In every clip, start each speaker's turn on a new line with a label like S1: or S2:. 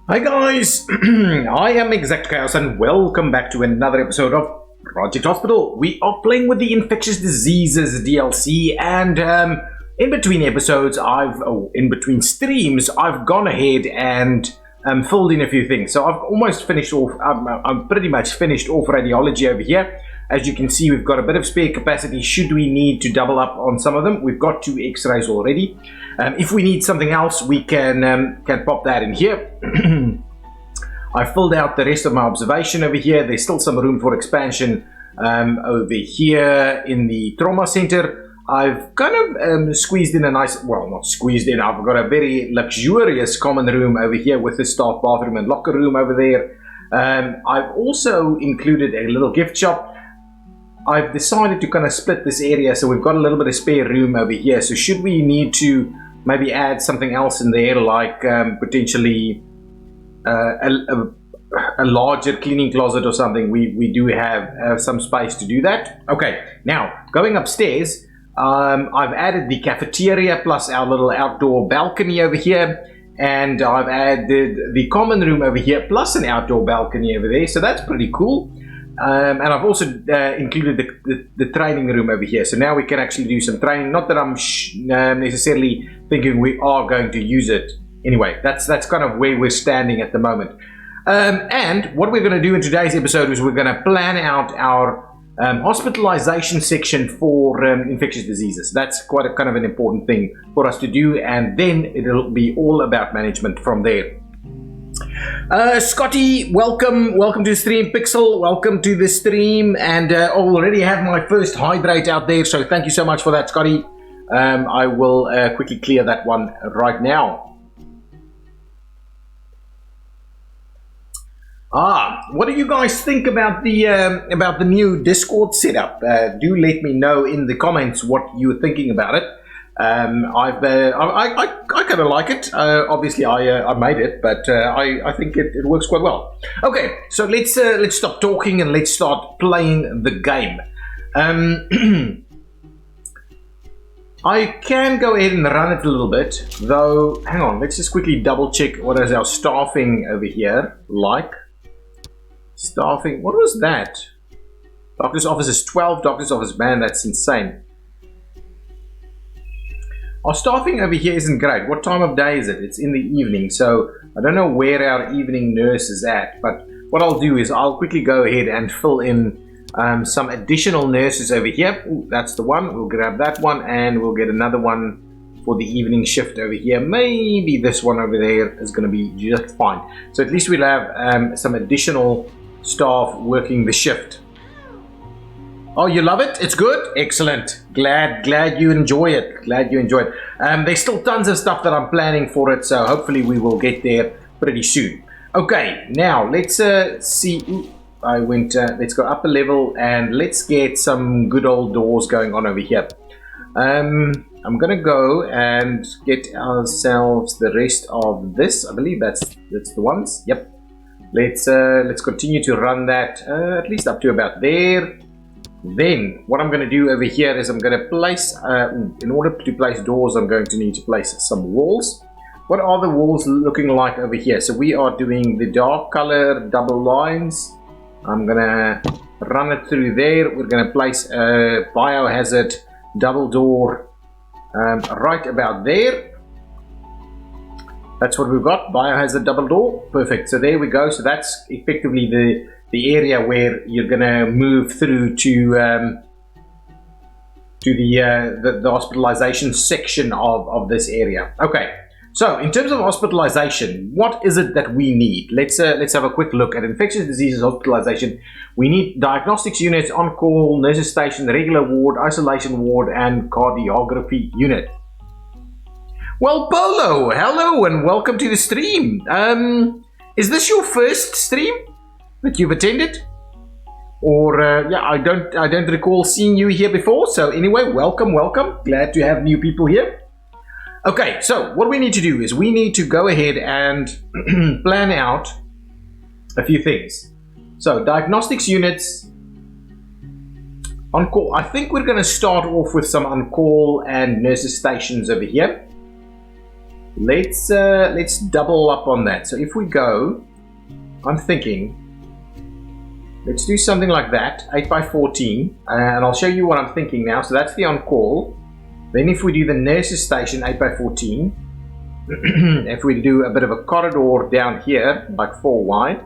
S1: Hi guys, I am Exactchaos and welcome back to another episode of Project Hospital. We are playing with the Infectious Diseases DLC and in between episodes, in between streams, I've gone ahead and filled in a few things. So I've almost finished off, I'm pretty much finished off radiology over here. As you can see, we've got a bit of spare capacity should we need to double up on some of them. We've got 2 x-rays already. If we need something else, we can pop that in here. I filled out the rest of my observation over here. There's still some room for expansion over here in the trauma center. I've kind of squeezed in a nice, well, not squeezed in, I've got a very luxurious common room over here with the staff bathroom and locker room over there. I've also included a little gift shop. I've decided to kind of split this area, so we've got a little bit of spare room over here. So should we need to maybe add something else in there, like potentially a larger cleaning closet or something, we do have some space to do that. Okay, now going upstairs, I've added the cafeteria plus our little outdoor balcony over here, and I've added the common room over here plus an outdoor balcony over there, so that's pretty cool. And I've also included the training room over here, so now we can actually do some training. Not that I'm necessarily thinking we are going to use it. Anyway, that's kind of where we're standing at the moment. And what we're going to do in today's episode is we're going to plan out our hospitalization section for infectious diseases. That's quite a kind of an important thing for us to do, and then it'll be all about management from there. Scotty, welcome to the stream. Pixel, welcome to the stream, and I already have my first hydrate out there, so thank you so much for that, Scotty. I will quickly clear that one right now. What do you guys think about the new Discord setup? Do let me know in the comments what you're thinking about it. I kind of like it. Obviously, I made it, but I think it works quite well. Okay, so let's stop talking and let's start playing the game. I can go ahead and run it a little bit, though. Hang on, let's just quickly double check what is our staffing over here like. Staffing. What was that? Doctor's office is 12. Doctor's office, man, that's insane. Our staffing over here isn't great. What time of day is it? It's in the evening, so I don't know where our evening nurse is at, but what I'll do is I'll quickly go ahead and fill in some additional nurses over here. Ooh, that's the one. We'll grab that one, and we'll get another one for the evening shift over here. Maybe this one over there is going to be just fine. So at least we'll have some additional staff working the shift. Oh, you love it? It's good? Excellent. Glad you enjoy it. There's still tons of stuff that I'm planning for it, so hopefully we will get there pretty soon. Okay, now let's see. Ooh, let's go up a level and let's get some good old doors going on over here. I'm gonna go and get ourselves the rest of this. I believe that's the ones. Yep. Let's continue to run that at least up to about there. Then what I'm going to do over here is I'm going to place, in order to place doors, I'm going to need to place some walls. What are the walls looking like over here? So we are doing the dark color double lines. I'm going to run it through there. We're going to place a biohazard double door right about there. That's what we've got, biohazard double door. Perfect. So there we go. So that's effectively the area where you're gonna move through to the hospitalization section of this area. Okay. So in terms of hospitalization, what is it that we need? Let's have a quick look at infectious diseases hospitalization. We need diagnostics units, on-call, nurses station, regular ward, isolation ward, and cardiography unit. Well, Polo, hello and welcome to the stream. Is this your first stream that you've attended? Or yeah, I don't recall seeing you here before. So anyway, welcome. Glad to have new people here. Okay, so what we need to do is we need to go ahead and plan out a few things. So diagnostics units, on call. I think we're going to start off with some on call and nurses stations over here. let's double up on that. So if we go, I'm thinking, let's do something like that, 8 by 14, and I'll show you what I'm thinking now. So that's the on-call. Then if we do the nurses station, 8 by 14, if we do a bit of a corridor down here, like 4 wide,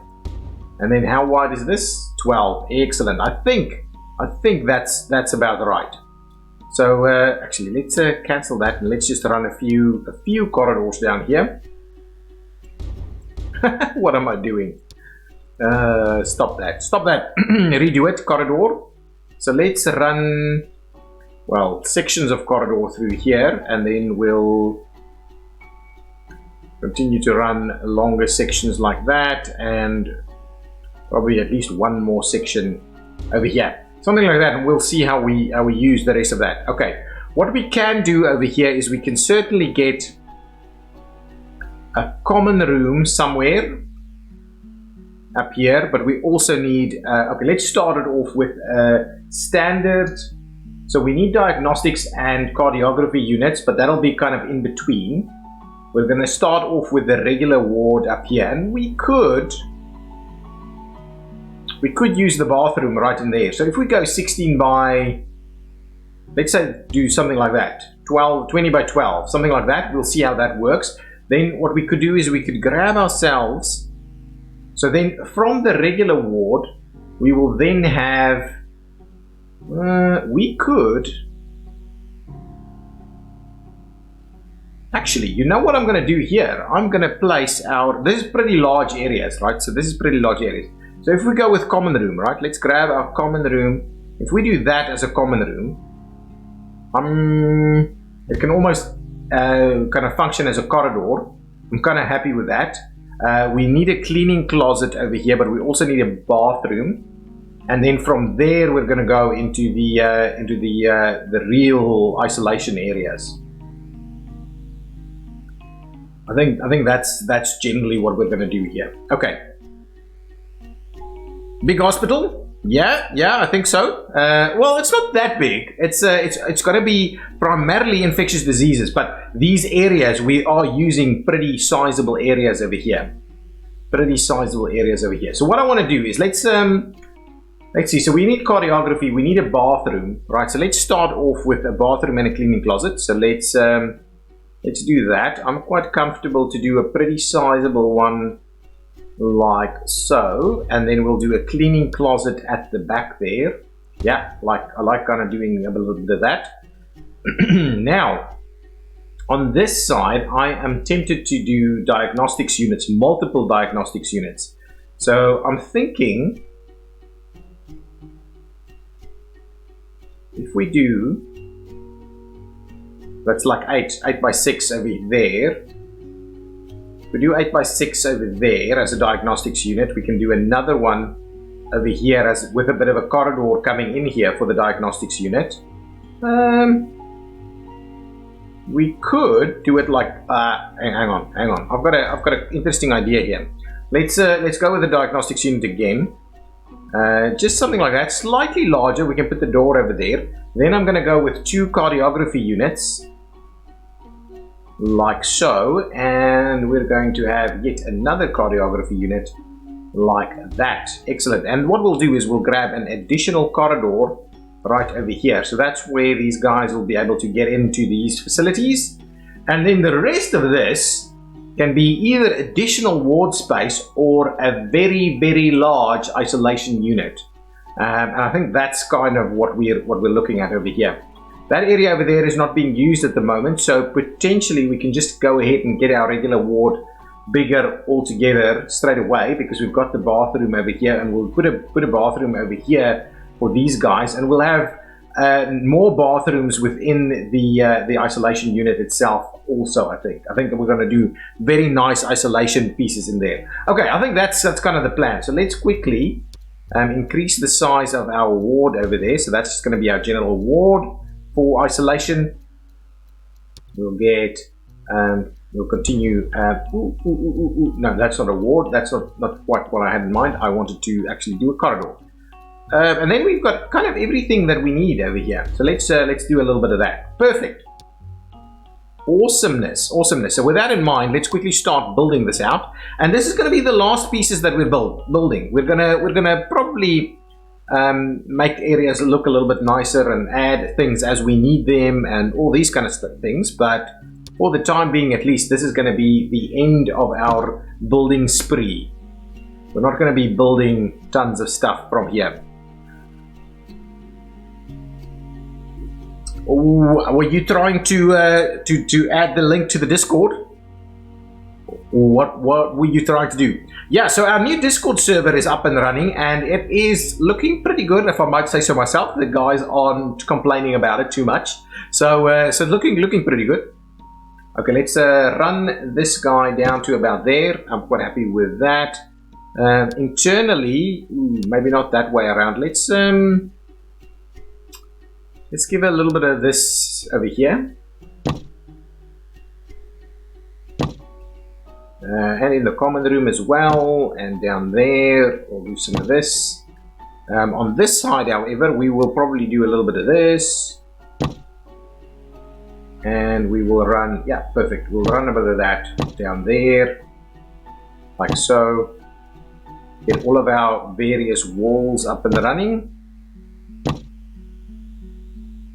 S1: and then how wide is this? 12. Excellent. I think that's about right. So actually, let's cancel that and let's just run a few corridors down here. What am I doing? Stop that. Redo it. Corridor. So let's run, well, sections of corridor through here, and then we'll continue to run longer sections like that, and probably at least one more section over here, something like that, and we'll see how we use the rest of that. Okay, what we can do over here is we can certainly get a common room somewhere up here, but we also need okay, let's start it off with standard. So we need diagnostics and cardiography units, but that'll be kind of in between. We're going to start off with the regular ward up here, and we could use the bathroom right in there. So if we go 16 by, let's say do something like that, 20 by 12, something like that, we'll see how that works. Then what we could do is we could grab ourselves, so then from the regular ward, we will then have, we could, actually, you know what I'm going to do here? I'm going to place our, this is pretty large areas, right? So this is pretty large areas. So if we go with common room, right? Let's grab our common room. If we do that as a common room, it can almost kind of function as a corridor. I'm kind of happy with that. We need a cleaning closet over here, but we also need a bathroom. And then from there, we're going to go into the real isolation areas. I think that's generally what we're going to do here. Okay. Big hospital? Yeah, I think so. Well, it's not that big. It's going to be primarily infectious diseases, but these areas, we are using pretty sizable areas over here. So what I want to do is let's see. So we need cardiography. We need a bathroom, right? So let's start off with a bathroom and a cleaning closet. So let's do that. I'm quite comfortable to do a pretty sizable one like so, and then we'll do a cleaning closet at the back there. Yeah, I like kind of doing a little bit of that. Now, on this side, I am tempted to do diagnostics units, multiple diagnostics units. So I'm thinking, if we do, that's like 8 by 6 over there. We do 8 by 6 over there as a diagnostics unit. We can do another one over here as with a bit of a corridor coming in here for the diagnostics unit. We could do it like hang on. I've got an interesting idea here. Let's go with the diagnostics unit again. Just something like that, slightly larger. We can put the door over there. Then I'm going to go with 2 cardiography units, like so, and we're going to have yet another cardiography unit like that. Excellent. And what we'll do is we'll grab an additional corridor right over here. So that's where these guys will be able to get into these facilities. And then the rest of this can be either additional ward space or a very, very large isolation unit. And I think that's kind of what we're looking at over here. That area over there is not being used at the moment, so potentially we can just go ahead and get our regular ward bigger altogether straight away, because we've got the bathroom over here, and we'll put a bathroom over here for these guys, and we'll have more bathrooms within the isolation unit itself also. I think we're going to do very nice isolation pieces in there. Okay, I think that's kind of the plan. So let's quickly increase the size of our ward over there. So that's just going to be our general ward for isolation. We'll get we'll continue. No, that's not a ward. That's not quite what I had in mind. I wanted to actually do a corridor. And then we've got kind of everything that we need over here. So let's do a little bit of that. Perfect. Awesomeness, awesomeness. So with that in mind, let's quickly start building this out. And this is going to be the last pieces that we're building. We're gonna probably make areas look a little bit nicer and add things as we need them and all these kind of things. But for the time being, at least, this is going to be the end of our building spree. We're not going to be building tons of stuff from here. Oh, were you trying to add the link to the Discord? What were you trying to do? Yeah, so our new Discord server is up and running, and it is looking pretty good, if I might say so myself. The guys aren't complaining about it too much, so so looking pretty good. Okay, let's run this guy down to about there. I'm quite happy with that. Internally, maybe not that way around. Let's give a little bit of this over here. And in the common room as well, and down there, we'll do some of this. On this side, however, we will probably do a little bit of this. And we will run, yeah, perfect. We'll run a bit of that down there, like so. Get all of our various walls up and running.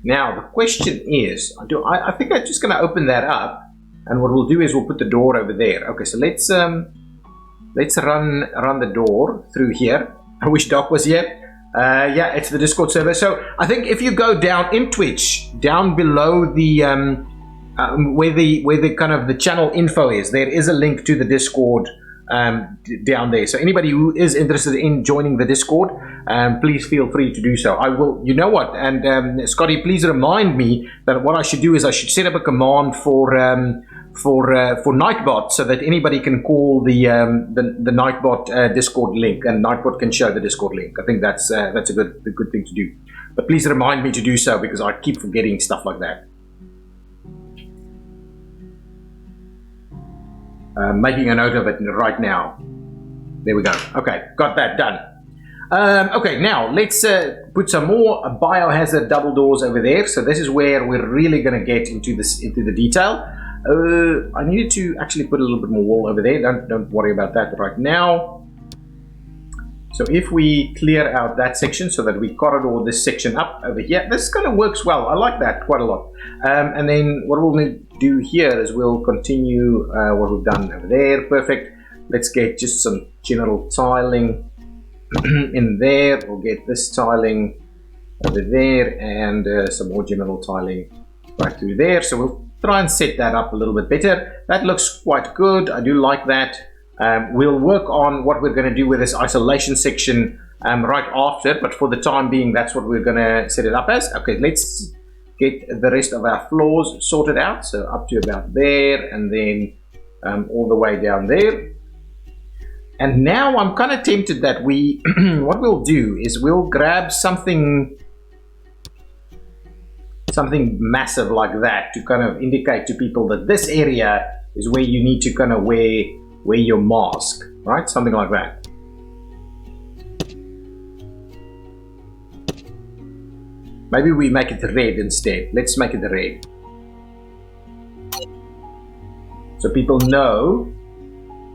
S1: Now, the question is, I think I'm just going to open that up. And what we'll do is we'll put the door over there. Okay, so let's run the door through here. I wish Doc was here. Yeah, it's the Discord server. So I think if you go down in Twitch, down below the where the kind of the channel info is, there is a link to the Discord down there. So anybody who is interested in joining the Discord, please feel free to do so. I will, you know what, and Scotty, please remind me that what I should do is I should set up a command for Nightbot, so that anybody can call the Nightbot Discord link, and Nightbot can show the Discord link. I think that's a good thing to do. But please remind me to do so, because I keep forgetting stuff like that. Making a note of it right now. There we go. Okay, got that done. Okay, now let's put some more biohazard double doors over there. So this is where we're really going to get into the detail. I needed to actually put a little bit more wall over there. Don't worry about that right now. So if we clear out that section so that we corridor this section up over here, this kind of works well. I like that quite a lot. And then what we'll need to do here is we'll continue what we've done over there. Perfect. Let's get just some general tiling in there. We'll get this tiling over there and some more general tiling right through there. So we'll try and set that up a little bit better. That looks quite good. I do like that. We'll work on what we're going to do with this isolation section right after, but for the time being, that's what we're going to set it up as. Okay, let's get the rest of our floors sorted out. So up to about there, and then all the way down there. And now I'm kind of tempted that we, what we'll do is we'll grab something massive like that to kind of indicate to people that this area is where you need to kind of wear your mask, right? Something like that. Maybe we make it red instead. Let's make it red. So people know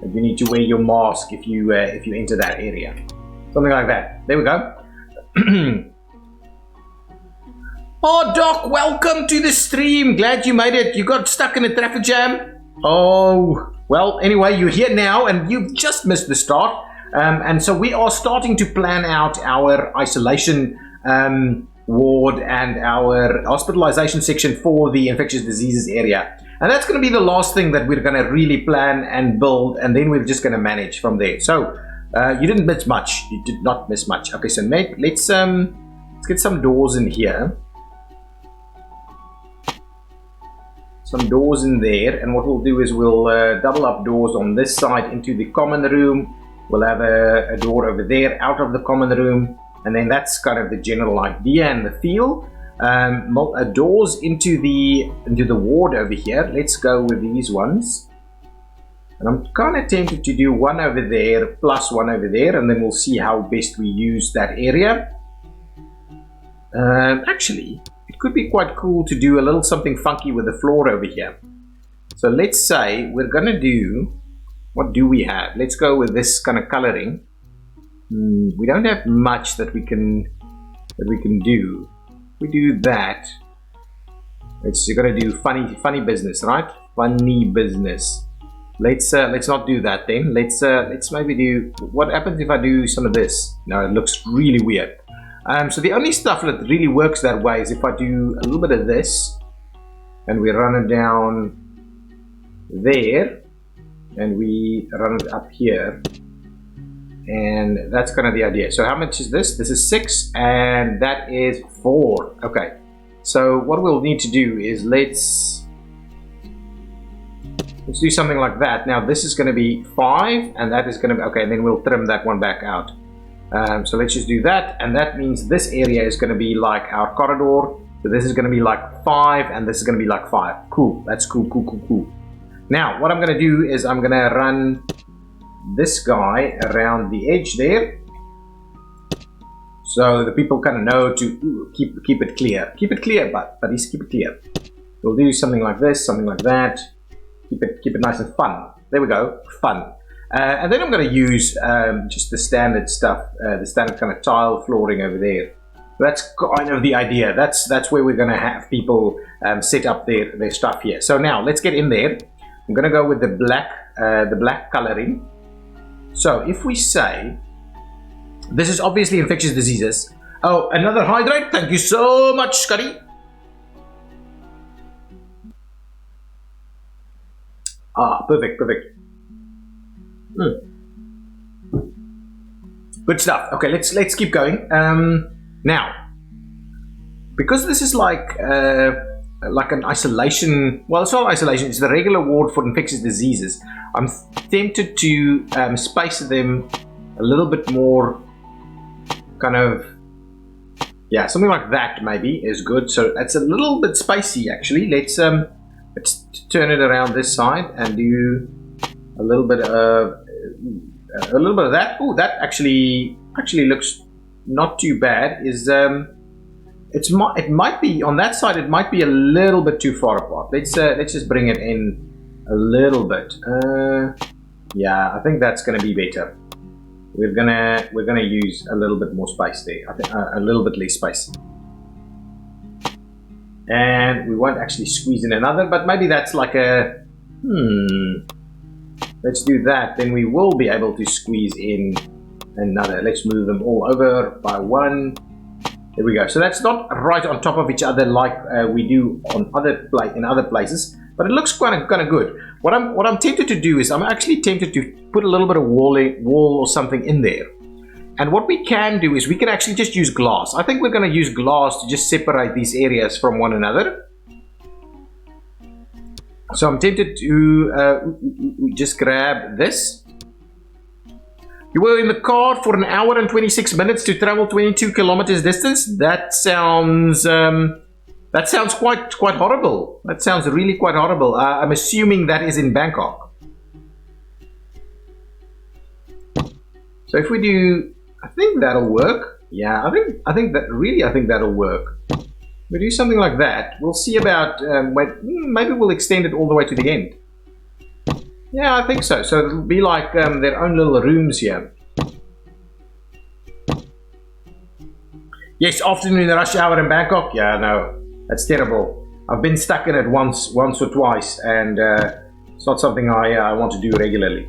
S1: that you need to wear your mask if you enter that area. Something like that. There we go. Oh, Doc, welcome to the stream. Glad you made it. You got stuck in a traffic jam? Oh, well, anyway, you're here now, and you've just missed the start. And so we are starting to plan out our isolation ward and our hospitalization section for the infectious diseases area. And that's going to be the last thing that we're going to really plan and build, and then we're just going to manage from there. So you didn't miss much. You did not miss much. Okay, so let's get some doors in here. Some doors in there, and what we'll do is we'll double up doors on this side into the common room. We'll have a door over there out of the common room, and then that's kind of the general idea and the feel. Doors into the ward over here. Let's go with these ones, and I'm kind of tempted to do one over there plus one over there, and then we'll see how best we use that area. Actually, it could be quite cool to do a little something funky with the floor over here. So let's say we're gonna do, what do we have? Let's go with this kind of coloring. We don't have much that we can do. We do that. You're gonna do funny business, right? Funny business. Let's not do that then. Let's maybe do, what happens if I do some of this? No, it looks really weird. So the only stuff that really works that way is if I do a little bit of this, and we run it down there, and we run it up here, and that's kind of the idea. So how much is this? This is 6, and that is 4. Okay. So what we'll need to do is let's do something like that. Now this is going to be 5, and that is going to be okay. And then we'll trim that one back out. So let's just do that, and that means this area is going to be like our corridor. So this is going to be like 5, and this is going to be like 5. Cool. That's cool. Now what I'm going to do is I'm going to run this guy around the edge there, so the people kind of know to keep it clear. Keep it clear, buddies. Keep it clear. We'll do something like this, something like that. Keep it nice and fun. There we go, fun. And then I'm going to use just the standard stuff, the standard kind of tile flooring over there. That's kind of the idea. That's where we're going to have people set up their stuff here. So now let's get in there. I'm going to go with the black coloring. So if we say, this is obviously infectious diseases. Oh, another hydrate. Thank you so much, Scotty. Perfect. Good stuff. Okay, let's keep going. Now, because this is like an isolation. Well, it's not isolation. It's the regular ward for infectious diseases. I'm tempted to space them a little bit more. Kind of, yeah, something like that maybe is good. So that's a little bit spicy actually. Let's turn it around this side and do a little bit of that. Oh, that actually looks not too bad. It might be on that side. It might be a little bit too far apart. Let's just bring it in a little bit. Yeah, I think that's going to be better. We're gonna use a little bit more space there. I think a little bit less space, and we won't actually squeeze in another. But maybe that's like a Let's do that. Then we will be able to squeeze in another. Let's move them all over by 1. There we go. So that's not right on top of each other like we do on in other places, but it looks kind of good. What I'm tempted to do is I'm actually tempted to put a little bit of wall or something in there. And what we can do is we can actually just use glass. I think we're going to use glass to just separate these areas from one another. So I'm tempted to just grab this. You were in the car for 1 hour and 26 minutes to travel 22 kilometers distance. That sounds quite horrible. That sounds really quite horrible. I'm assuming that is in Bangkok. So if we do, I think that'll work. Yeah, I think that'll work. We do something like that. We'll see about maybe we'll extend it all the way to the end. Yeah, I think so. So it'll be like their own little rooms here. Yes, afternoon rush hour in Bangkok. Yeah, no, that's terrible. I've been stuck in it once or twice, and it's not something I want to do regularly.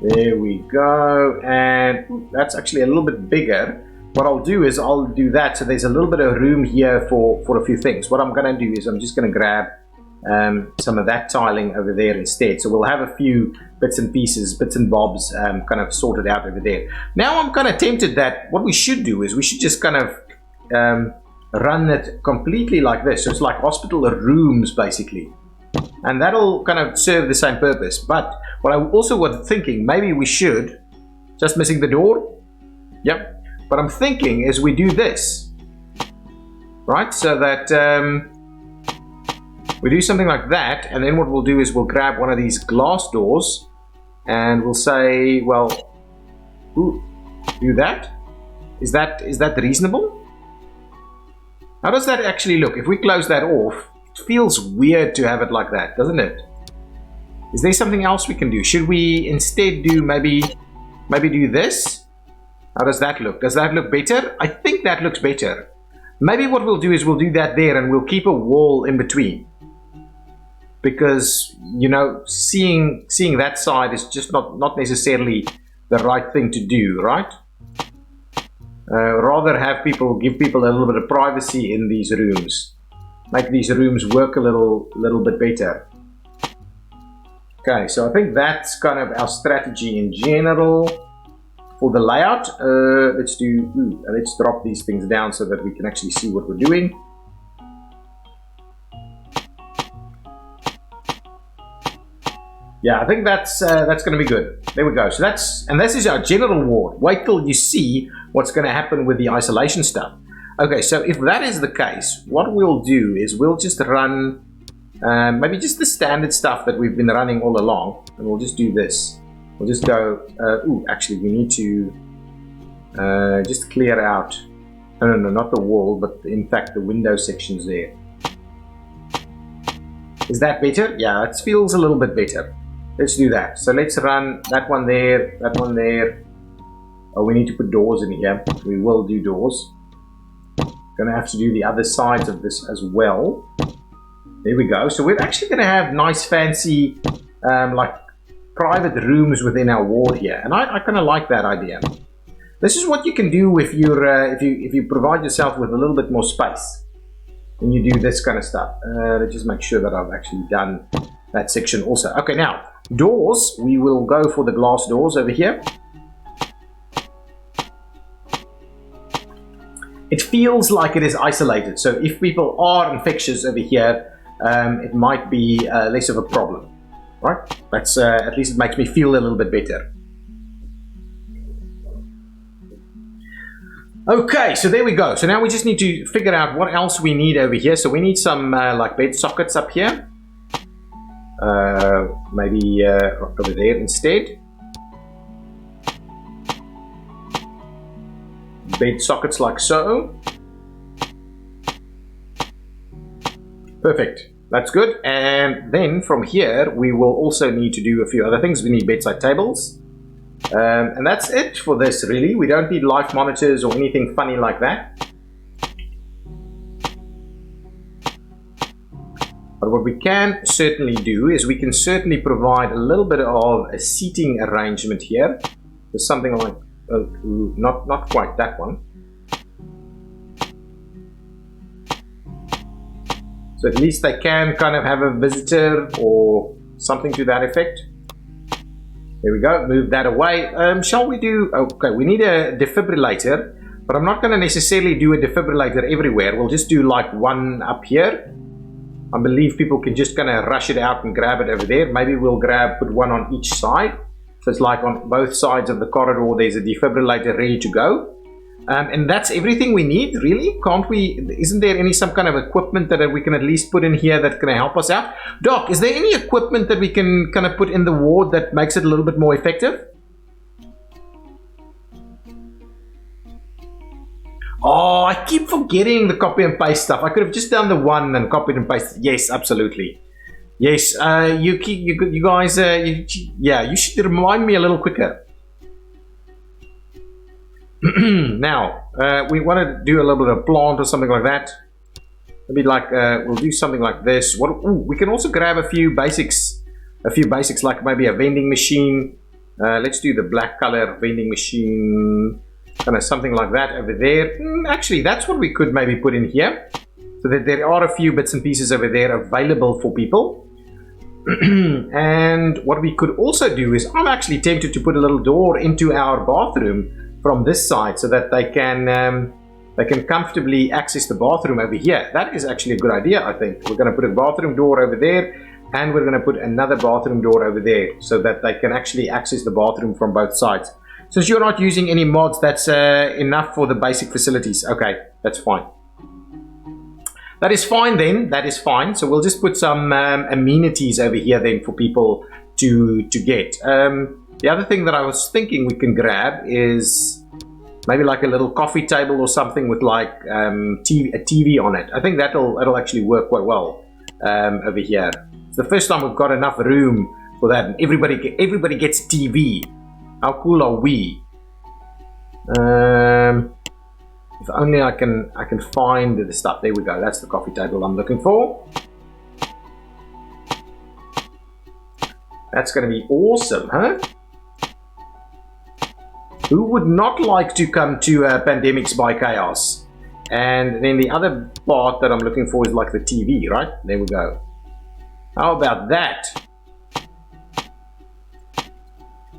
S1: There we go, and that's actually a little bit bigger. What I'll do is I'll do that so there's a little bit of room here for a few things. What I'm going to do is I'm just going to grab some of that tiling over there instead. So we'll have a few bits and pieces, bits and bobs kind of sorted out over there. Now I'm kind of tempted that what we should do is we should just kind of run it completely like this. So it's like hospital rooms basically. And that'll kind of serve the same purpose. But what I also was thinking, maybe we should, just missing the door. Yep. What I'm thinking is we do this, right? So that we do something like that, and then what we'll do is we'll grab one of these glass doors, and we'll say, well, ooh, do that. Is that reasonable? How does that actually look? If we close that off, it feels weird to have it like that, doesn't it? Is there something else we can do? Should we instead do maybe do this? How does that look? Does that look better? I think that looks better. Maybe what we'll do is we'll do that there and we'll keep a wall in between. Because, you know, seeing that side is just not necessarily the right thing to do, right? Rather give people a little bit of privacy in these rooms. Make these rooms work a little bit better. Okay, so I think that's kind of our strategy in general for the layout. Let's drop these things down so that we can actually see what we're doing. Yeah, I think that's going to be good. There we go. So this is our general ward. Wait till you see what's going to happen with the isolation stuff. Okay, so if that is the case, what we'll do is we'll just run maybe just the standard stuff that we've been running all along, and we'll just do this. We'll just go. Actually, we need to just clear out. No, not the wall, but in fact the window sections there. Is that better? Yeah, it feels a little bit better. Let's do that. So let's run that one there, that one there. Oh, we need to put doors in here. We will do doors. Gonna have to do the other sides of this as well. There we go. So we're actually gonna have nice fancy like private rooms within our ward here, and I kind of like that idea. This is what you can do if you're if you provide yourself with a little bit more space and you do this kind of stuff. Let's just make sure that I've actually done that section also. Okay, now doors, we will go for the glass doors over here. It feels like it is isolated, so if people are infectious over here, it might be less of a problem, right? That's at least it makes me feel a little bit better. Okay, so there we go. So now we just need to figure out what else we need over here. So we need some like bed sockets up here. Maybe over there instead. Bed sockets like so. Perfect. That's good. And then from here, we will also need to do a few other things. We need bedside tables. And that's it for this, really. We don't need life monitors or anything funny like that. But what we can certainly do is we can certainly provide a little bit of a seating arrangement here. There's something like, not quite that one. So at least they can kind of have a visitor or something to that effect. There we go, move that away. Shall we do, okay, we need a defibrillator, but I'm not going to necessarily do a defibrillator everywhere. We'll just do like one up here. I believe people can just kind of rush it out and grab it over there. Maybe we'll put one on each side. So it's like on both sides of the corridor, there's a defibrillator ready to go. And that's everything we need, really? Can't we? Isn't there some kind of equipment that we can at least put in here that's going to help us out? Doc, is there any equipment that we can kind of put in the ward that makes it a little bit more effective? Oh, I keep forgetting the copy and paste stuff. I could have just done the one and copied and pasted. Yes, absolutely. Yes, you guys, yeah, you should remind me a little quicker. Now, we want to do a little bit of plant or something like that. Maybe like, we'll do something like this. We can also grab a few basics like maybe a vending machine. Let's do the black color vending machine, kind of something like that over there. Actually, that's what we could maybe put in here, so that there are a few bits and pieces over there available for people. And what we could also do is, I'm actually tempted to put a little door into our bathroom from this side, so that they can comfortably access the bathroom over here. That is actually a good idea, I think. We're going to put a bathroom door over there, and we're going to put another bathroom door over there, so that they can actually access the bathroom from both sides. Since you're not using any mods, that's enough for the basic facilities. Okay, that's fine. That is fine then. That is fine. So we'll just put some amenities over here then for people to get. The other thing that I was thinking we can grab is maybe like a little coffee table or something with like a TV on it. I think that'll actually work quite well over here. It's the first time we've got enough room for that, and everybody gets TV. How cool are we? If only I can find the stuff. There we go. That's the coffee table I'm looking for. That's going to be awesome, huh? Who would not like to come to Pandemics by Chaos? And then the other part that I'm looking for is like the TV, right? There we go. How about that?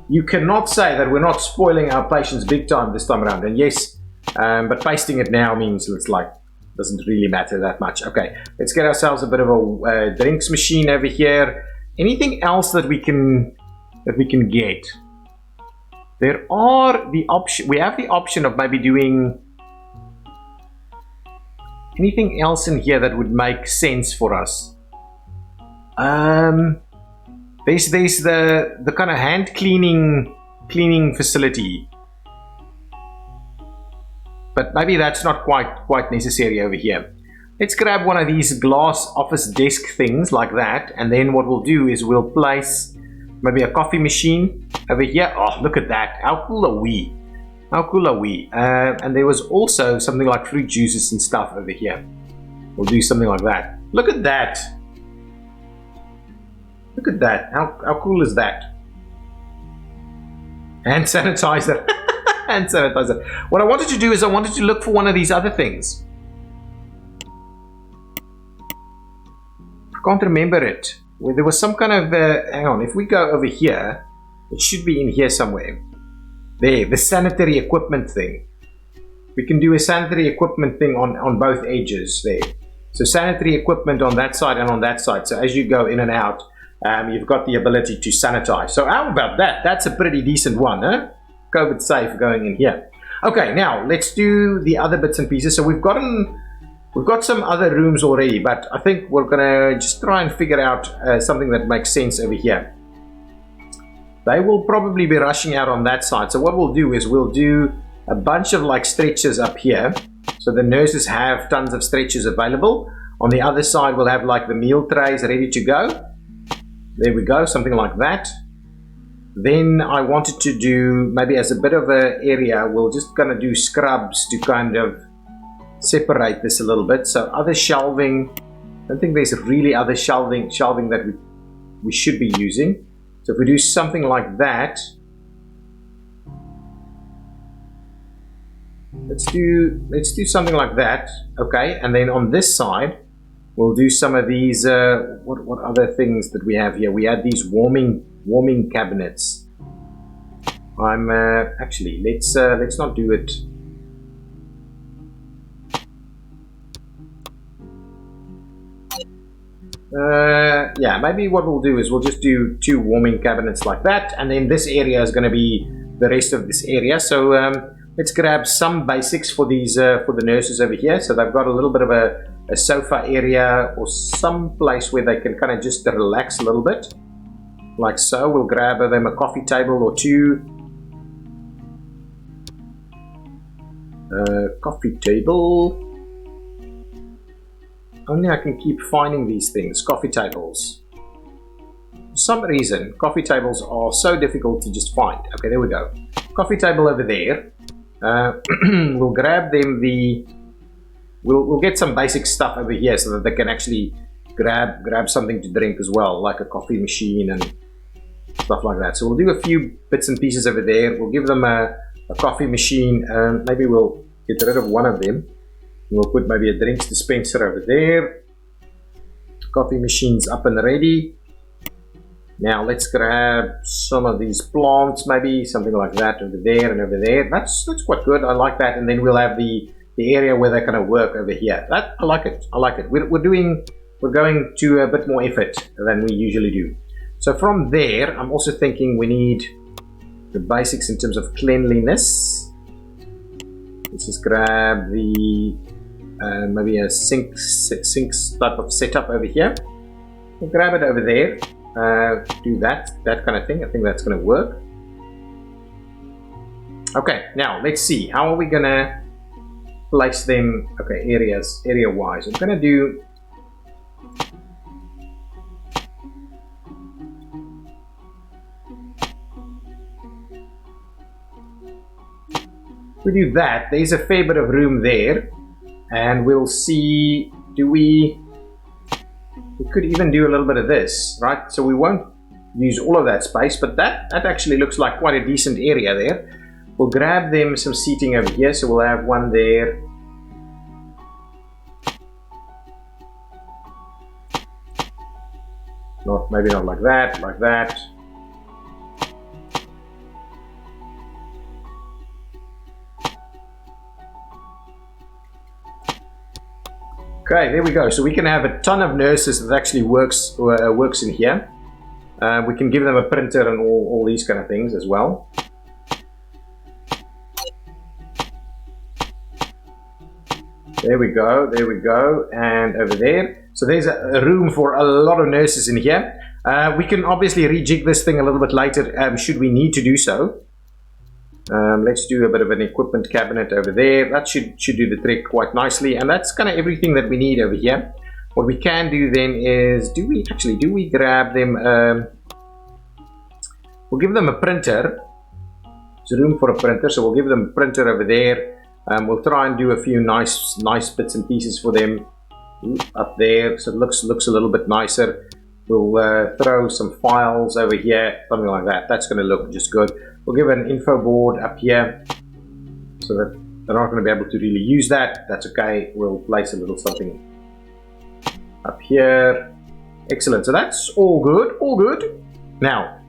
S1: You cannot say that we're not spoiling our patience big time this time around. And yes, but pasting it now means it's like, doesn't really matter that much. Okay, let's get ourselves a bit of a drinks machine over here. Anything else that we can get? There are the option. We have the option of maybe doing anything else in here that would make sense for us. There's the kind of hand cleaning facility, but maybe that's not quite necessary over here. Let's grab one of these glass office desk things like that, and then what we'll do is we'll place maybe a coffee machine over here. Oh, look at that. How cool are we? How cool are we? And there was also something like fruit juices and stuff over here. We'll do something like that. Look at that. Look at that. How cool is that? Hand sanitizer. Hand sanitizer. What I wanted to do is I wanted to look for one of these other things. I can't remember it. Where there was some kind of hang on, if we go over here, it should be in here somewhere. There, the sanitary equipment thing. We can do a sanitary equipment thing on both edges there. So sanitary equipment on that side and on that side. So as you go in and out, you've got the ability to sanitize. So how about that? That's a pretty decent one, huh? COVID safe going in here. Okay, now let's do the other bits and pieces. So we've got some other rooms already, but I think we're gonna just try and figure out something that makes sense over here. They will probably be rushing out on that side. So what we'll do is we'll do a bunch of like stretchers up here. So the nurses have tons of stretchers available. On the other side, we'll have like the meal trays ready to go. There we go, something like that. Then I wanted to do, maybe as a bit of an area, we're just gonna do scrubs to kind of separate this a little bit. So other shelving, I don't think there's really other shelving that we should be using. So if we do something like that, let's do something like that. Okay, and then on this side we'll do some of these what other things that we have here? We had these warming cabinets. I'm actually let's not do it. Yeah, maybe what we'll do is we'll just do 2 warming cabinets like that, and then this area is going to be the rest of this area. So let's grab some basics for these for the nurses over here. So they've got a little bit of a sofa area or some place where they can kind of just relax a little bit, like so. We'll grab them a coffee table or 2. Coffee table. Only I can keep finding these things, coffee tables. For some reason, coffee tables are so difficult to just find. Okay, there we go. Coffee table over there. We'll grab them we'll get some basic stuff over here so that they can actually grab something to drink as well, like a coffee machine and stuff like that. So we'll do a few bits and pieces over there. We'll give them a coffee machine. Maybe we'll get rid of one of them. We'll put maybe a drinks dispenser over there. Coffee machine's up and ready. Now let's grab some of these plants, maybe something like that over there and over there. That's quite good. I like that. And then we'll have the area where they're going to work over here. That I like it. I like it. We're going to a bit more effort than we usually do. So from there, I'm also thinking we need the basics in terms of cleanliness. Let's just grab the maybe a sink type of setup over here. We'll grab it over there. Do that kind of thing. I think that's going to work. Okay, now let's see. How are we gonna place them? Okay, area-wise. I'm gonna do. We do that. There's a fair bit of room there, and we'll see. We could even do a little bit of this, right? So we won't use all of that space, but that actually looks like quite a decent area there. We'll grab them some seating over here, so we'll have one there. Maybe not like that, like that. Okay, there we go. So we can have a ton of nurses that actually works in here. We can give them a printer and all these kind of things as well. There we go, and over there. So there's a room for a lot of nurses in here. We can obviously rejig this thing a little bit later, should we need to do so. Let's do a bit of an equipment cabinet over there. That should do the trick quite nicely, and that's kind of everything that we need over here. What we can do then is, do we grab them? We'll give them a printer. There's room for a printer, so we'll give them a printer over there. We'll try and do a few nice bits and pieces for them up there, so it looks a little bit nicer. We'll throw some files over here, something like that. That's going to look just good. We'll give an info board up here, so that they're not going to be able to really use that. That's okay. We'll place a little something up here. Excellent. So that's all good. All good. Now,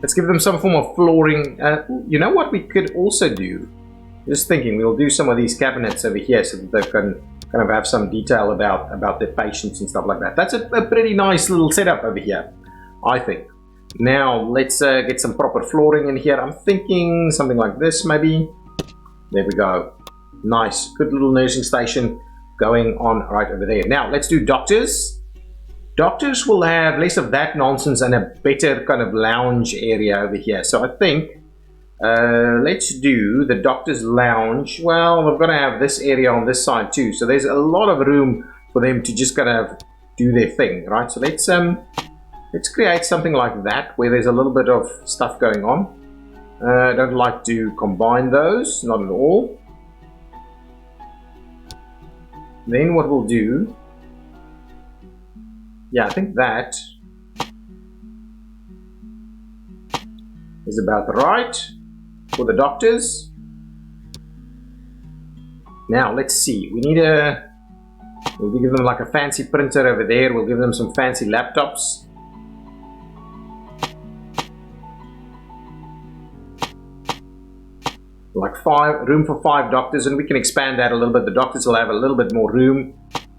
S1: let's give them some form of flooring. You know what we could also do? Just thinking, we'll do some of these cabinets over here so that they can kind of have some detail about their patients and stuff like that. That's a pretty nice little setup over here, I think. Now let's get some proper flooring in here. I'm thinking something like this maybe. There we go. Nice, good little nursing station going on right over there. Now let's do doctors. Doctors will have less of that nonsense and a better kind of lounge area over here. So I think let's do the doctor's lounge. Well, we're going to have this area on this side too, so there's a lot of room for them to just kind of do their thing, right? So let's create something like that where there's a little bit of stuff going on. I don't like to combine those, not at all. Then what we'll do, yeah, I think that is about right for the doctors. Now let's see, we'll give them like a fancy printer over there. We'll give them some fancy laptops. Like room for 5 doctors, and we can expand that a little bit. The doctors will have a little bit more room,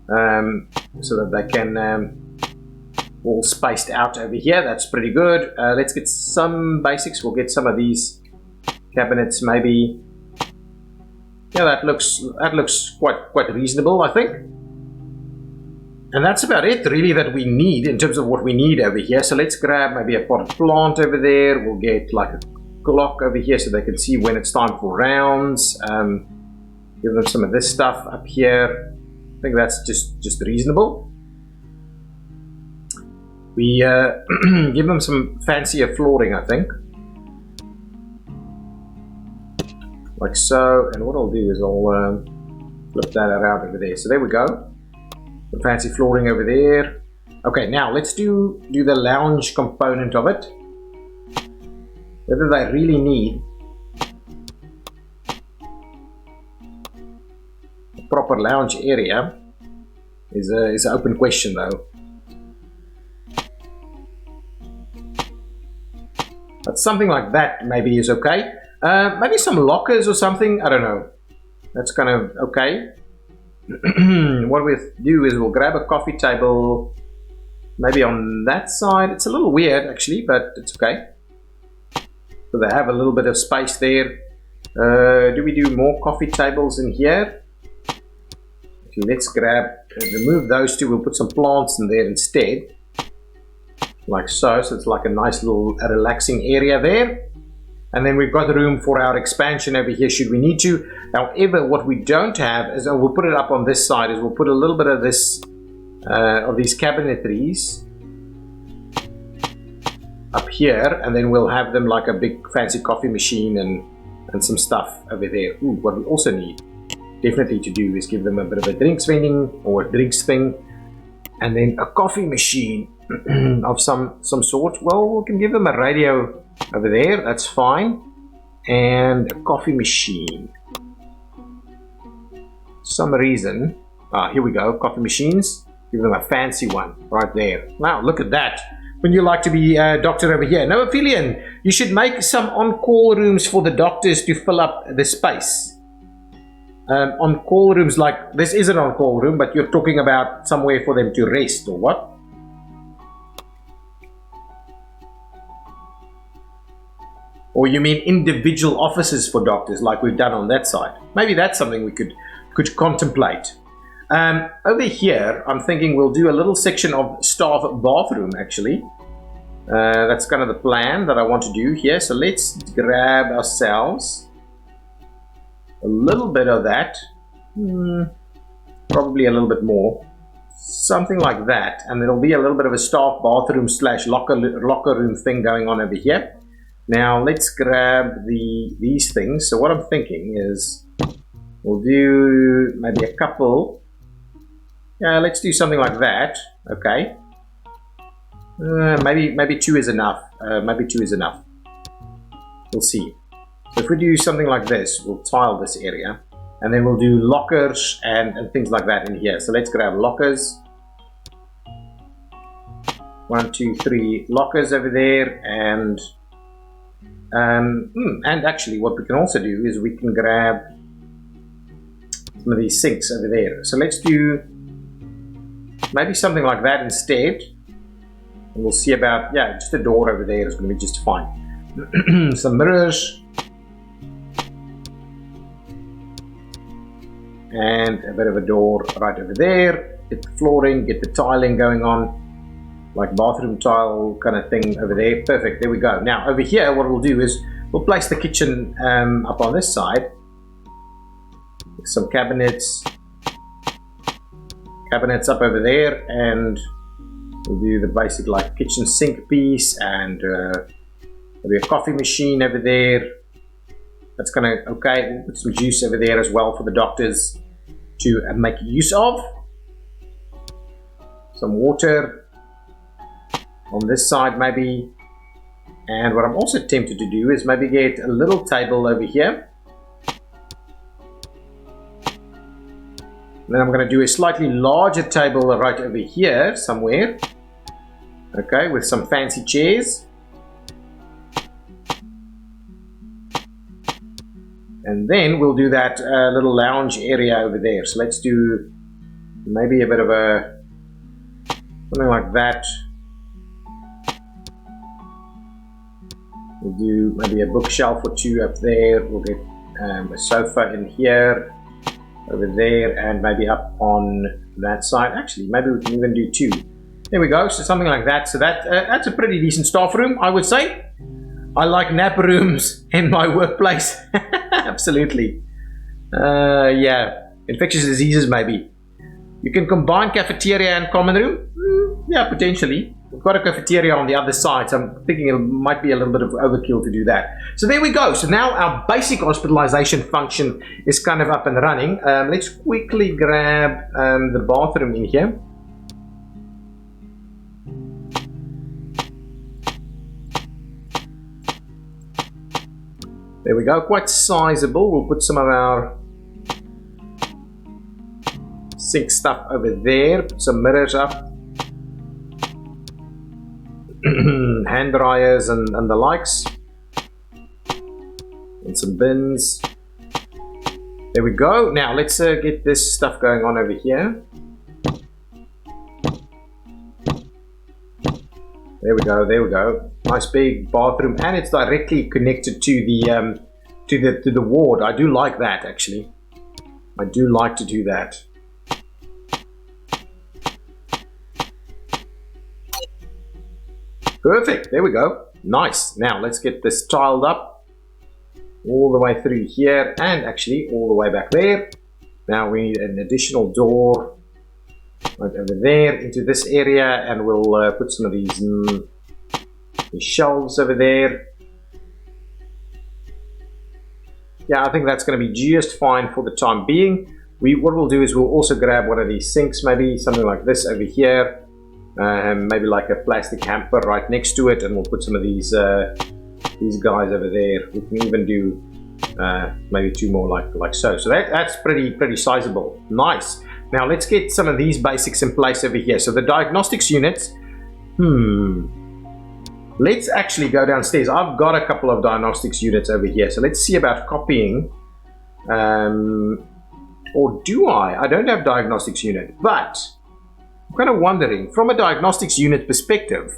S1: so that they can all spaced out over here. That's pretty good. Let's get some basics. We'll get some of these cabinets maybe. Yeah, that looks quite reasonable, I think. And that's about it really that we need in terms of what we need over here. So let's grab maybe a potted plant over there. We'll get like a clock over here so they can see when it's time for rounds. Give them some of this stuff up here. I think that's just reasonable. We give them some fancier flooring, I think, like so. And what I'll do is I'll flip that around over there. So there we go, some fancy flooring over there. Okay, now let's do the lounge component of it. Whether they really need a proper lounge area is an open question, though. But something like that maybe is okay. Maybe some lockers or something. I don't know. That's kind of okay. What we'll do is we'll grab a coffee table, maybe on that side. It's a little weird actually, but it's okay. So they have a little bit of space there. Do we do more coffee tables in here? Okay, let's remove those two. We'll put some plants in there instead, like so. So it's like a nice little relaxing area there. And then we've got the room for our expansion over here should we need to. However, what we don't have is, we'll put it up on this side, is we'll put a little bit of this, of these cabinetries up here, and then we'll have them like a big fancy coffee machine and some stuff over there. Ooh, what we also need definitely to do is give them a bit of a drinks vending or a drinks thing, and then a coffee machine of some sort. Well, we can give them a radio over there, that's fine, and a coffee machine. Some reason, here we go, coffee machines, give them a fancy one right there. Wow, look at that. When you like to be a doctor over here. No, Aphelion, you should make some on-call rooms for the doctors to fill up the space. On-call rooms, like this is an on-call room, but you're talking about somewhere for them to rest or what? Or you mean individual offices for doctors like we've done on that side? Maybe that's something we could contemplate. Over here, I'm thinking we'll do a little section of staff bathroom actually. That's kind of the plan that I want to do here. So let's grab ourselves a little bit of that. Probably a little bit more. Something like that. And there'll be a little bit of a staff bathroom / locker room thing going on over here. Now let's grab these things. So what I'm thinking is we'll do maybe a couple. Yeah, let's do something like that. Okay. Maybe 2 is enough. Maybe 2 is enough. We'll see. So if we do something like this, we'll tile this area, and then we'll do lockers and things like that in here. So let's grab lockers. 1, 2, 3 lockers over there, and actually what we can also do is we can grab some of these sinks over there. So let's do maybe something like that instead, and we'll see about, yeah, just a door over there is going to be just fine. Some mirrors and a bit of a door right over there. Get the flooring, get the tiling going on, like bathroom tile kind of thing over there. Perfect, there we go. Now over here what we'll do is we'll place the kitchen up on this side. Some cabinets up over there, and we'll do the basic like kitchen sink piece, and there'll be a coffee machine over there. That's gonna, okay, we'll put some juice over there as well for the doctors to make use of. Some water on this side maybe. And what I'm also tempted to do is maybe get a little table over here. Then I'm going to do a slightly larger table right over here somewhere. Okay, with some fancy chairs. And then we'll do that little lounge area over there. So let's do maybe a bit of a, something like that. We'll do maybe a bookshelf or 2 up there. We'll get a sofa in here, over there, and maybe up on that side. Actually, maybe we can even do 2. There we go, so something like that. So that's a pretty decent staff room, I would say. I like nap rooms in my workplace. Absolutely. Yeah, infectious diseases maybe. You can combine cafeteria and common room? Yeah, potentially. We've got a cafeteria on the other side, so I'm thinking it might be a little bit of overkill to do that. So there we go. So now our basic hospitalization function is kind of up and running. Let's quickly grab the bathroom in here. There we go, quite sizable. We'll put some of our sink stuff over there, put some mirrors up. Hand dryers and the likes, and some bins. There we go. Now let's get this stuff going on over here. There we go, there we go. Nice big bathroom, and it's directly connected to the ward. I do like that actually. I do like to do that. Perfect, there we go. Nice. Now let's get this tiled up. all the way through here, and actually all the way back there. Now we need an additional door right over there into this area, and we'll put some of these shelves over there. Yeah, I think that's going to be just fine for the time being. What we'll do is we'll also grab one of these sinks, maybe something like this over here, maybe like a plastic hamper right next to it, and we'll put some of these guys over there. We can even do maybe two more like so. So that's pretty sizable. Nice. Now let's get some of these basics in place over here. So the diagnostics units. Let's actually go downstairs. I've got a couple of diagnostics units over here. So let's see about copying. Or do I? I don't have diagnostics unit, but I'm kind of wondering, from a diagnostics unit perspective,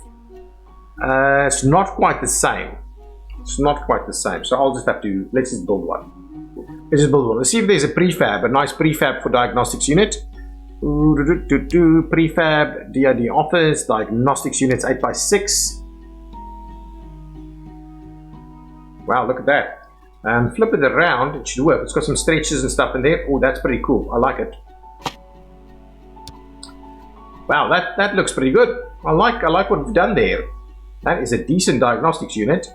S1: it's not quite the same. It's not quite the same. So I'll just have to, let's just build one. Let's see if there's a nice prefab for diagnostics unit. Prefab, DID office, diagnostics units 8x6. Wow, look at that. Flip it around, it should work. It's got some stretches and stuff in there. Oh, that's pretty cool. I like it. Wow, that looks pretty good. I like what we've done there. That is a decent diagnostics unit.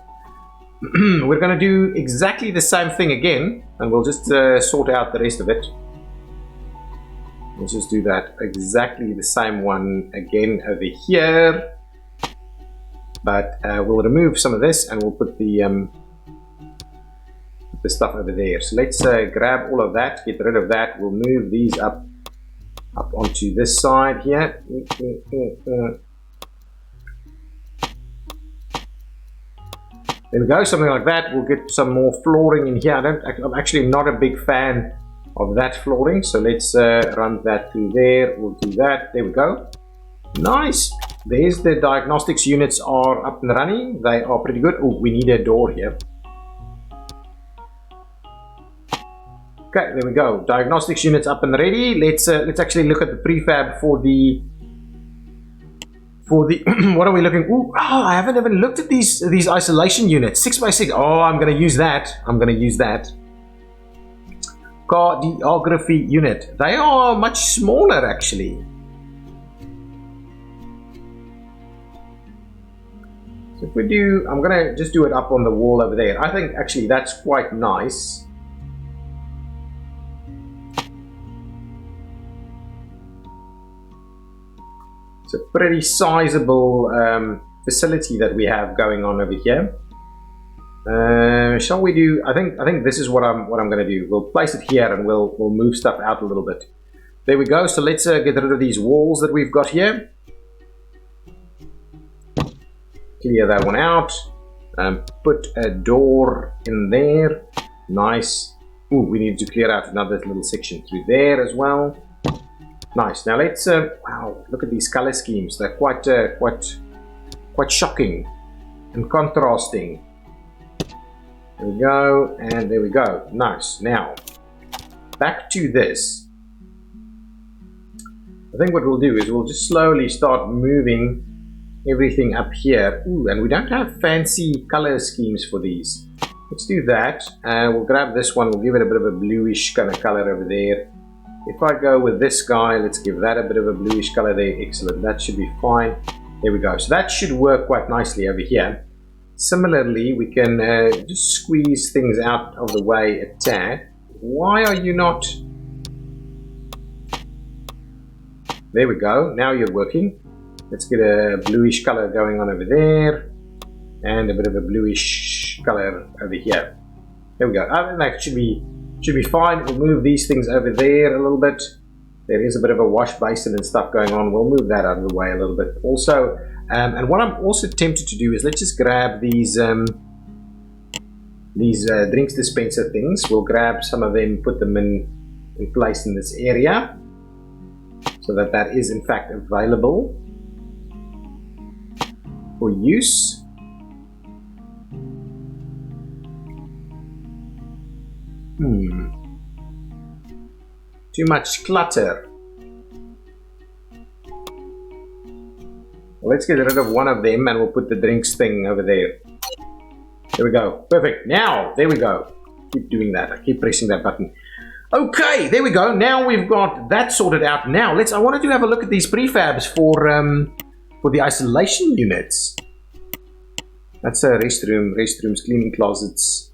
S1: We're going to do exactly the same thing again, and we'll just sort out the rest of it. Let's just do that exactly the same one again over here. But we'll remove some of this, and we'll put the stuff over there. So let's grab all of that, get rid of that. We'll move these up onto this side here. There we go, something like that. We'll get some more flooring in here. I'm actually not a big fan of that flooring, so let's run that through there. We'll do that. There we go. Nice. There's the diagnostics units are up and running. They are pretty good. Oh, we need a door here. Okay, there we go. Diagnostics units up and ready. Let's actually look at the prefab for the what are we looking? Ooh, I haven't even looked at these isolation units. 6x6. Oh, I'm gonna use that. Cardiography unit. They are much smaller actually. So if we do, I'm gonna just do it up on the wall over there. I think actually that's quite nice. It's a pretty sizable facility that we have going on over here. Shall we do? I think this is what I'm going to do. We'll place it here and we'll move stuff out a little bit. There we go. So let's get rid of these walls that we've got here. Clear that one out. Put a door in there. Nice. Ooh, we need to clear out another little section through there as well. Nice. Now let's. Wow, look at these color schemes. They're quite shocking and contrasting. There we go, and there we go. Nice. Now back to this. I think what we'll do is we'll just slowly start moving everything up here. Ooh, and we don't have fancy color schemes for these. Let's do that. We'll grab this one. We'll give it a bit of a bluish kind of color over there. If I go with this guy, let's give that a bit of a bluish color there. Excellent. That should be fine. There we go. So that should work quite nicely over here. Similarly, we can just squeeze things out of the way a tad. Why are you not? There we go. Now you're working. Let's get a bluish color going on over there. And a bit of a bluish color over here. There we go. I think that should be fine. We'll move these things over there a little bit. There is a bit of a wash basin and stuff going on. We'll move that out of the way a little bit. Also, and what I'm also tempted to do is let's just grab these drinks dispenser things. We'll grab some of them, put them in place in this area, so that is in fact available for use. Too much clutter. Well, let's get rid of one of them and we'll put the drinks thing over there. There we go. Perfect. Now, there we go. keep doing that. I keep pressing that button. Okay, there we go. Now we've got that sorted out. Now I wanted to have a look at these prefabs for the isolation units. That's a restrooms, cleaning closets.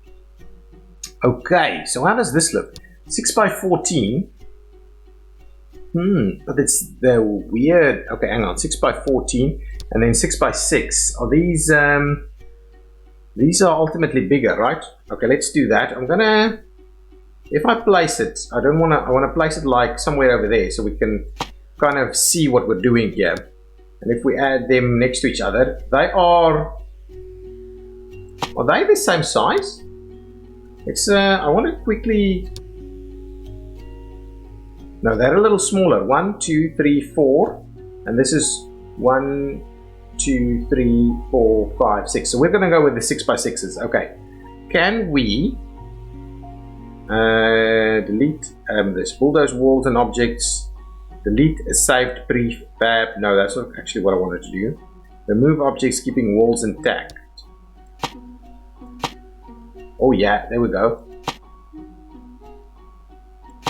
S1: Okay, so how does this look? 6 by 14. But it's the weird. Okay, hang on. 6 by 14, and then 6 by 6. Are these? These are ultimately bigger, right? Okay, let's do that. I'm gonna. If I place it, I want to place it like somewhere over there, so we can kind of see what we're doing here. And if we add them next to each other, they are. Are they the same size? It's. I want to quickly. No, they're a little smaller. 1, 2, 3, 4, and this is 1, 2, 3, 4, 5, 6. So we're going to go with the 6 by 6s. Okay. Can we delete this? Bulldoze walls and objects. Delete a saved prefab. No, that's not actually what I wanted to do. Remove objects keeping walls intact. Oh yeah, there we go.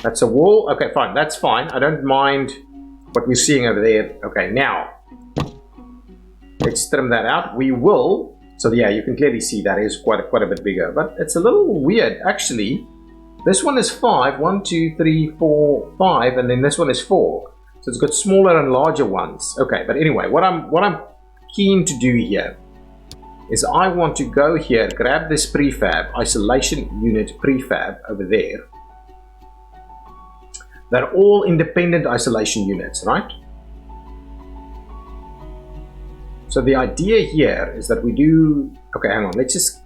S1: That's a wall. Okay, fine. That's fine. I don't mind what we're seeing over there. Okay, now let's trim that out. We will. So yeah, you can clearly see that is quite a bit bigger, but it's a little weird actually. This one is 5. 1, 2, 3, 4, 5, and then this one is 4. So it's got smaller and larger ones. Okay, but anyway, what I'm keen to do here is I want to go here, grab this prefab, isolation unit prefab over there. They're all independent isolation units, right? So the idea here is that we do... Okay, hang on. Let's just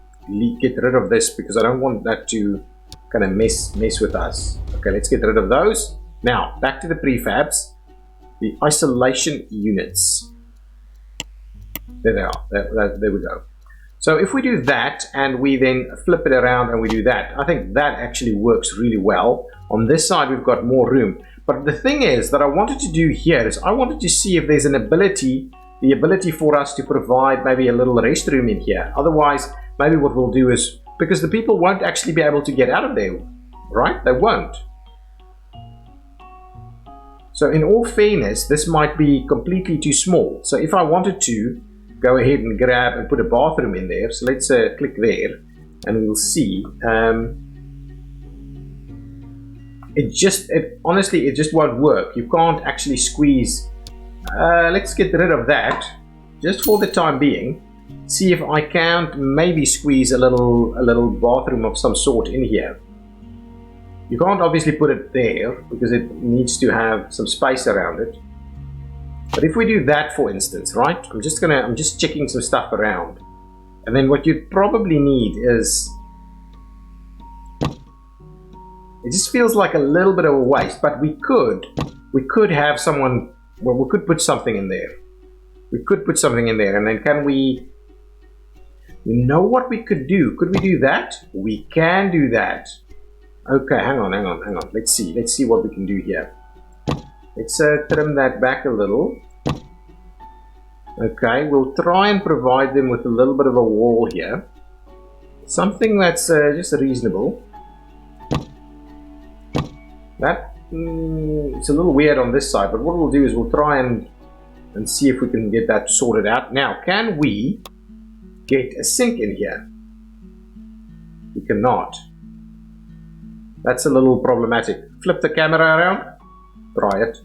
S1: get rid of this because I don't want that to kind of mess with us. Okay, let's get rid of those. Now, back to the prefabs. The isolation units. There they are. There we go. So if we do that and we then flip it around and we do that, I think that actually works really well. On this side, we've got more room. But the thing is that I wanted to do here is I wanted to see if there's the ability for us to provide maybe a little restroom in here. Otherwise, maybe what we'll do is, because the people won't actually be able to get out of there, right? They won't. So in all fairness, this might be completely too small. So if I wanted to go ahead and grab and put a bathroom in there, so let's click there and we'll see. Honestly, it just won't work. You can't actually squeeze. Let's get rid of that just for the time being. See if I can't maybe squeeze a little bathroom of some sort in here. You can't obviously put it there because it needs to have some space around it. But if we do that, for instance, right? I'm just checking some stuff around. And then what you probably need is, it just feels like a little bit of a waste, but we could have someone, well, we could put something in there. We could put something in there, and then can we, you know what we could do? Could we do that? We can do that. Okay, hang on. Let's see what we can do here. Let's trim that back a little. Okay, we'll try and provide them with a little bit of a wall here. Something that's just reasonable. That it's a little weird on this side, but what we'll do is we'll try and see if we can get that sorted out. Now, can we get a sink in here? We cannot. That's a little problematic. Flip the camera around. Try it.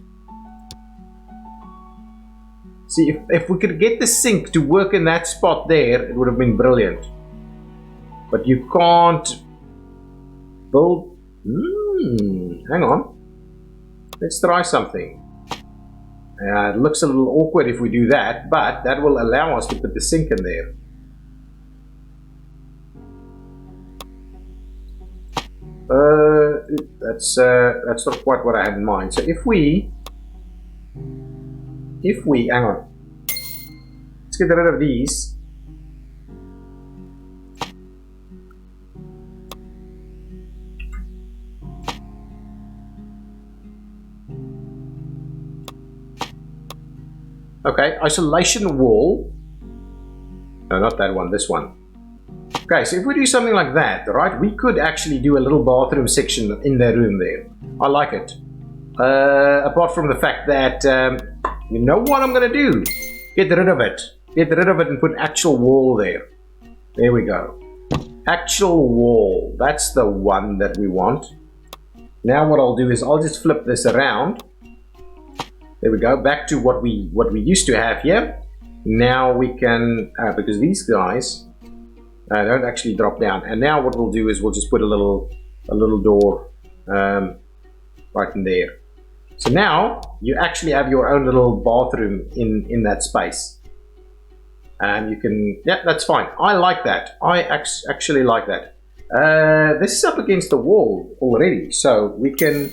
S1: See, if we could get the sink to work in that spot there, it would have been brilliant. But you can't build... hang on. Let's try something. It looks a little awkward if we do that, but that will allow us to put the sink in there. That's not quite what I had in mind. So if we hang on, let's get rid of these. Okay, isolation wall. No, not that one, this one. Okay, so if we do something like that, right, we could actually do a little bathroom section in the room there. I like it. Apart from the fact that, you know what I'm going to do? Get rid of it. Get rid of it and put actual wall there. There we go. Actual wall. That's the one that we want. Now what I'll do is I'll just flip this around. There we go. Back to what we used to have here. Now we can, because these guys don't actually drop down. And now what we'll do is we'll just put a little door right in there. So now you actually have your own little bathroom in that space. And you can, yeah, that's fine. I like that. I actually like that. This is up against the wall already, so we can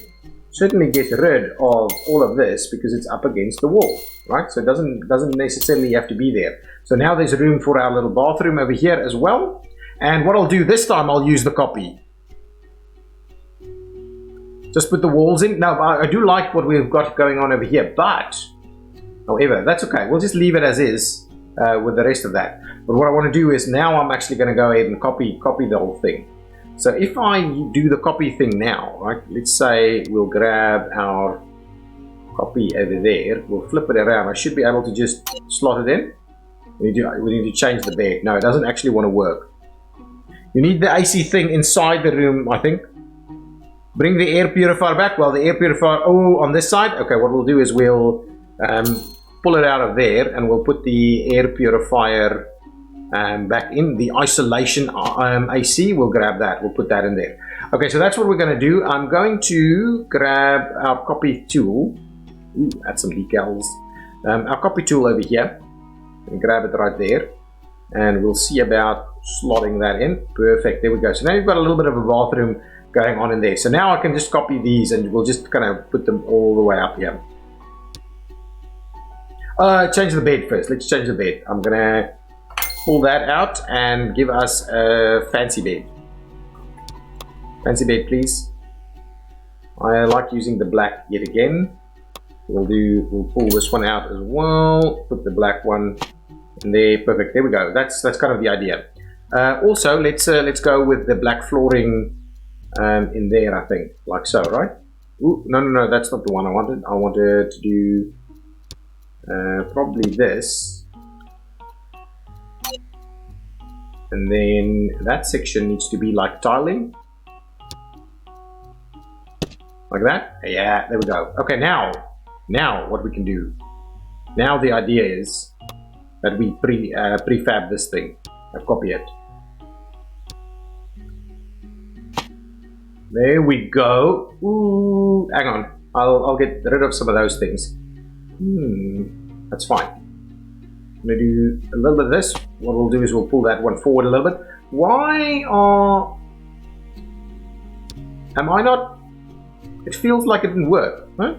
S1: certainly get rid of all of this because it's up against the wall, right? So it doesn't necessarily have to be there. So now there's room for our little bathroom over here as well. And what I'll do this time, I'll use the copy. Just put the walls in. Now, I do like what we've got going on over here, but however, that's okay. We'll just leave it as is with the rest of that. But what I want to do is now I'm actually going to go ahead and copy the whole thing. So if I do the copy thing now, right, let's say we'll grab our copy over there, we'll flip it around. I should be able to just slot it in. We need to change the bed. No, it doesn't actually want to work. You need the AC thing inside the room, I think. Bring the air purifier back. Well, the air purifier, on this side. Okay, what we'll do is we'll pull it out of there and we'll put the air purifier back in the isolation AC. We'll grab that. We'll put that in there. Okay, so that's what we're going to do. I'm going to grab our copy tool. Ooh, add some decals. Our copy tool over here. And grab it right there. And we'll see about slotting that in. Perfect. There we go. So now you've got a little bit of a bathroom going on in there. So now I can just copy these and we'll just kind of put them all the way up here. Change the bed first. Let's change the bed. I'm going to pull that out and give us a fancy bed. Fancy bed, please. I like using the black yet again. We'll pull this one out as well. Put the black one in there. Perfect. There we go. That's kind of the idea. Also, let's go with the black flooring in there. I think like so, right? Ooh, no, that's not the one I wanted. I wanted to do probably this. And then that section needs to be like tiling. Like that? Yeah, there we go. Okay, now what we can do. Now the idea is that we prefab this thing. I'll copy it. There we go. Ooh, hang on. I'll get rid of some of those things. That's fine. I'm going to do a little bit of this. What we'll do is we'll pull that one forward a little bit. Am I not? It feels like it didn't work, huh?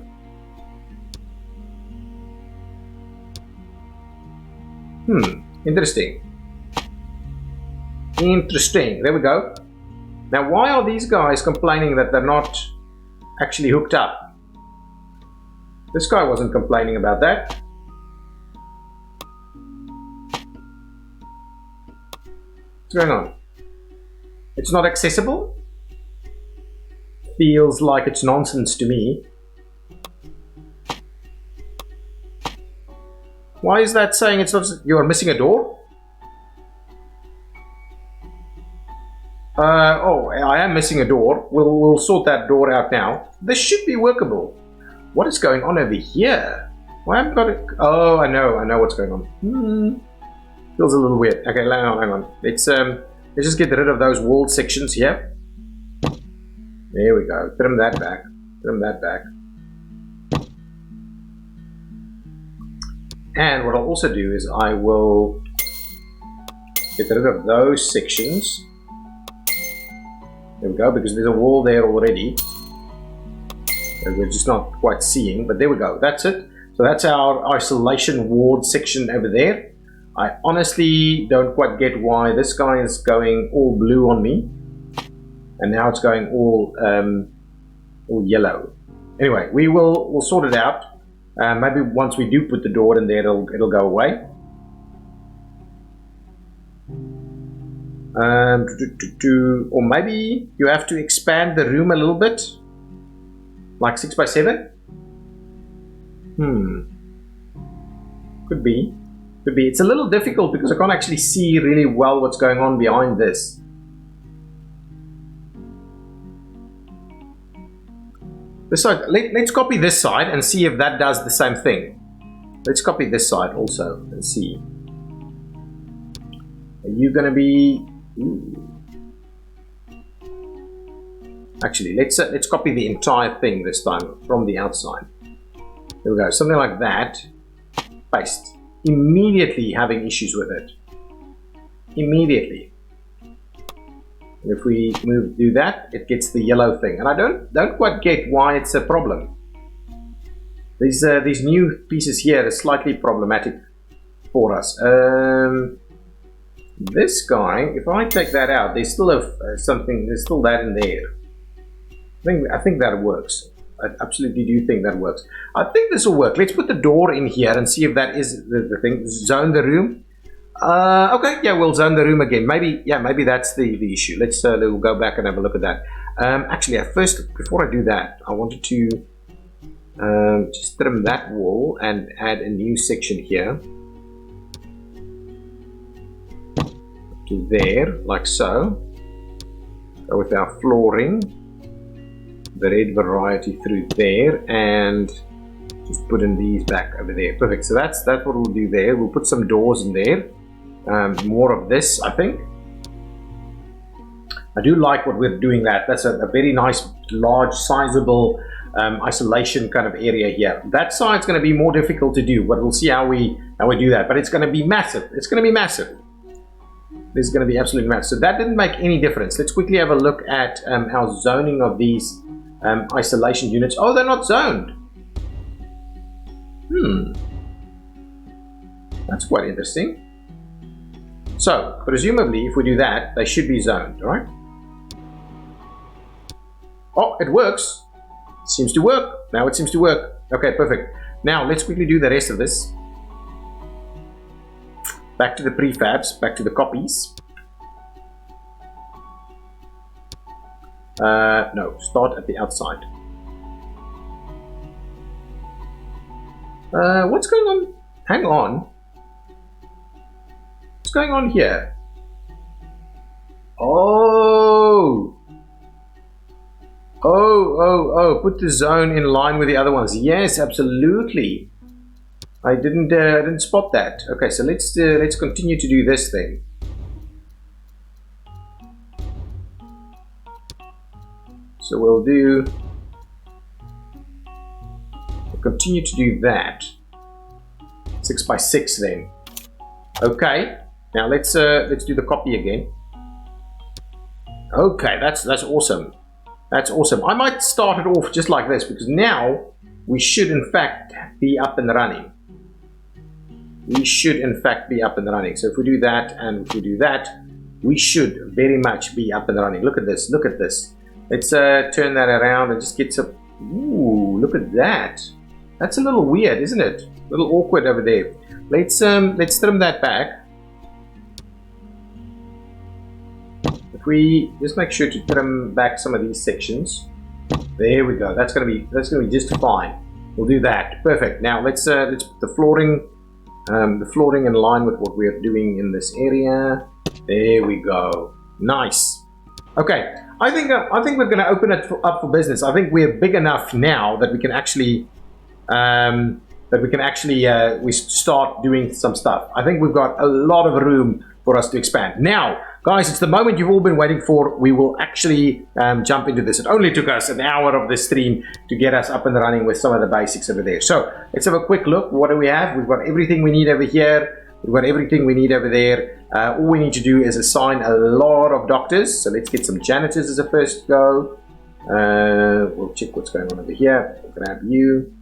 S1: Interesting. Interesting. There we go. Now, why are these guys complaining that they're not actually hooked up? This guy wasn't complaining about that. What's going on? It's not accessible? Feels like it's nonsense to me. Why is that saying it's not? You are missing a door? I am missing a door. We'll sort that door out now. This should be workable. What is going on over here? Why haven't got it? Oh, I know what's going on. Feels a little weird. Okay, hang on. Let's just get rid of those wall sections here. There we go. Trim that back. And what I'll also do is I will get rid of those sections. There we go, because there's a wall there already. And we're just not quite seeing, but there we go. That's it. So that's our isolation ward section over there. I honestly don't quite get why this guy is going all blue on me. And now it's going all yellow. Anyway, we'll sort it out. Maybe once we do put the door in there, it'll go away. Or maybe you have to expand the room a little bit, like 6 by 7. Could be. It's a little difficult because I can't actually see really well what's going on behind this. This side, let's copy this side and see if that does the same thing. Let's copy this side also and see. Are you going to be... Ooh. Actually, let's copy the entire thing this time from the outside. There we go, something like that. Paste. Immediately having issues with it. Immediately. If we do that, it gets the yellow thing, and I don't quite get why it's a problem. These new pieces here are slightly problematic for us. This guy, if I take that out, they still have something. There's still that in there. I think that works. I absolutely do think that works. I think this will work. Let's put the door in here and see if that is the thing. Zone the room. Okay, yeah, we'll zone the room again. Maybe that's the issue. We'll go back and have a look at that. Actually, first, before I do that, I wanted to just trim that wall and add a new section here to there, like so. Go with our flooring, the red variety through there, and just put in these back over there. Perfect. So that's what we'll do there. We'll put some doors in there. More of this, I think. I do like what we're doing. That's a very nice, large, sizable isolation kind of area here. That side's going to be more difficult to do, but we'll see how we do that. But it's going to be massive. It's going to be massive. This is going to be absolutely massive. So that didn't make any difference. Let's quickly have a look at our zoning of these isolation units. Oh, they're not zoned. That's quite interesting. So, presumably, if we do that, they should be zoned, right? Oh, it works. Seems to work. Now it seems to work. Okay, perfect. Now, let's quickly do the rest of this. Back to the prefabs, back to the copies. No, start at the outside. What's going on? Hang on. What's going on here? Oh, put the zone in line with the other ones. Yes, absolutely. I didn't spot that. Okay, so let's continue to do this thing. So we'll continue to do that. 6 by 6 then. Okay. Now let's do the copy again. Okay, that's awesome. That's awesome. I might start it off just like this because now we should in fact be up and running. We should in fact be up and running. So if we do that and if we do that, we should very much be up and running. Look at this. Look at this. Let's turn that around and just get some. Ooh, look at that. That's a little weird, isn't it? A little awkward over there. Let's trim that back. If we just make sure to trim back some of these sections. There we go. That's gonna be just fine. We'll do that. Perfect. Now let's put the flooring in line with what we're doing in this area. There we go. Nice. Okay. I think we're going to open it up for business. I think we're big enough now that we can actually we start doing some stuff. I think we've got a lot of room for us to expand. Now, guys, it's the moment you've all been waiting for. We will actually jump into this. It only took us an hour of the stream to get us up and running with some of the basics over there. So let's have a quick look. What do we have? We've got everything we need over here. We've got everything we need over there. All we need to do is assign a lot of doctors. So let's get some janitors as a first go. We'll check what's going on over here. We'll grab you.